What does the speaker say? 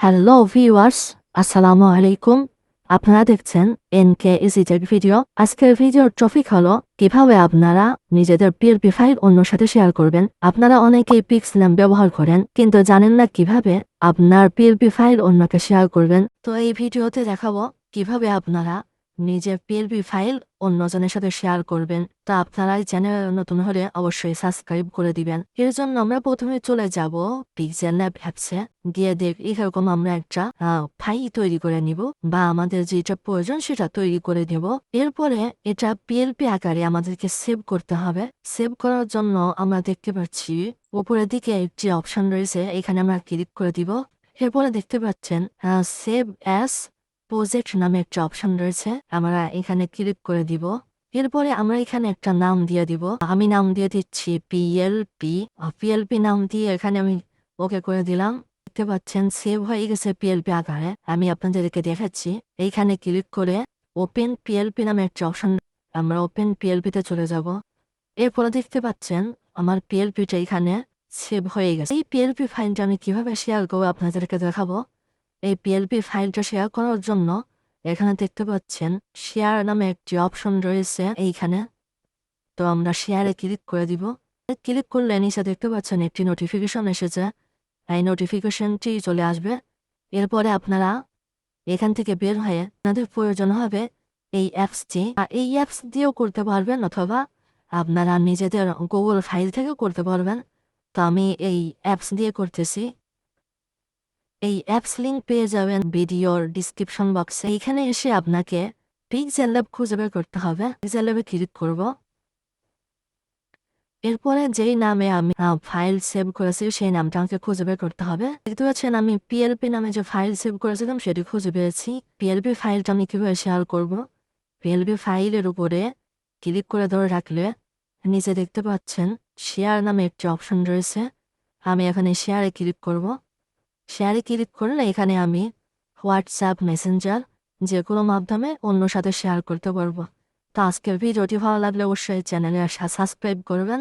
Hello viewers, আসসালামু আলাইকুম। আপনারা দেখছেন এনকে ইজিটেক ভিডিও। আজকের ভিডিওর টপিক হলো কিভাবে আপনারা নিজেদের পিএলপি ফাইল অন্যর সাথে শেয়ার করবেন। আপনারা অনেকেই পিক্সেল ব্যবহার করেন কিন্তু জানেন না কিভাবে আপনার পিএলপি ফাইল অন্যকে শেয়ার করবেন। তো এই ভিডিওতে দেখাবো কিভাবে আপনারা নিজের পিএলপি ফাইল অন্যজনের সাথে শেয়ার করবেন। তা আপনারা এই চ্যানেলে নতুন হলে অবশ্যই সাবস্ক্রাইব করে দিবেন। এর জন্য আমরা প্রথমে চলে যাব পিক্সেল ল্যাব অ্যাপসে, গিয়ে দেখি এরকম আমরা একটা ফাইল তৈরি করে নিব বা আমাদের যেটা প্রয়োজন সেটা তৈরি করে দেব। এরপরে এটা পিএলপি আকারে আমাদেরকে সেভ করতে হবে। সেভ করার জন্য আমরা দেখতে পাচ্ছি উপরের দিকে একটি অপশন রয়েছে, এখানে আমরা ক্লিক করে দিব। এরপরে দেখতে পাচ্ছেন সেভ অ্যাজ প্রজেক্ট নামে একটা অপশন রয়েছে, আমরা এখানে ক্লিক করে দিব। এরপরে আমরা এখানে একটা নাম দিয়ে দিব। আমি নাম দিয়ে দিচ্ছি পিএলপি। পিএলপি নাম দিয়ে এখানে আমি ওকে করে দিলাম। দেখতে পাচ্ছেন সেভ হয়ে গেছে পিএলপি আকারে। আমি আপনাদেরকে দেখাচ্ছি, এইখানে ক্লিক করে ওপেন পিএলপি নামে একটা অপশন, আমরা ওপেন পিএলপিতে চলে যাব। এরপরে দেখতে পাচ্ছেন আমার পিএলপিটা এখানে সেভ হয়ে গেছে। এই পিএলপি ফাইলটা আমি কিভাবে শেয়ার করবো আপনাদেরকে দেখাবো। এই পিএলপি ফাইলটা শেয়ার করার জন্য এখানে দেখতে পাচ্ছেন শেয়ার নামে একটি অপশন রয়েছে এইখানে। তো আমরা শেয়ারে ক্লিক করে দিব। ক্লিক করলে নিচে দেখতে পাচ্ছেন একটি নোটিফিকেশন এসেছে, এই নোটিফিকেশনটি চলে আসবে। এরপরে আপনারা এখান থেকে বের হয়ে আপনাদের প্রয়োজন হবে এই অ্যাপসটি, এই অ্যাপস দিয়েও করতে পারবেন অথবা আপনারা নিজেদের গুগল ফাইল থেকেও করতে পারবেন। তো আমি এই অ্যাপস দিয়ে করতেছি। এই অ্যাপস লিঙ্ক পেয়ে যাবেন ভিডিওর ডিসক্রিপশন বক্সে। এইখানে এসে আপনাকে পিক্সেল ল্যাব খুঁজে বের করতে হবে। পিক্সেল ল্যাবে ক্লিক করব। এরপরে যেই নামে আমি ফাইল সেভ করেছি সেই নামটা আমাকে খুঁজে বের করতে হবে। দেখতে পাচ্ছেন আমি পিএলপি নামে যে ফাইল সেভ করেছিলাম সেটি খুঁজে পেয়েছি। পিএলপি ফাইলটা আমি কিভাবে শেয়ার করব, পিএলপি ফাইলের উপরে ক্লিক করে ধরে রাখলে নিচে দেখতে পাচ্ছেন শেয়ার নামে একটি অপশন রয়েছে, আমি এখানে শেয়ারে ক্লিক করব। শেয়ারে ক্লিক করলে এখানে আমি হোয়াটসঅ্যাপ, মেসেঞ্জার যে কোনো মাধ্যমে অন্য সাথে শেয়ার করতে পারবো। তো আজকের ভিডিওটি ভালো লাগলে অবশ্যই চ্যানেলে সাবস্ক্রাইব করবেন।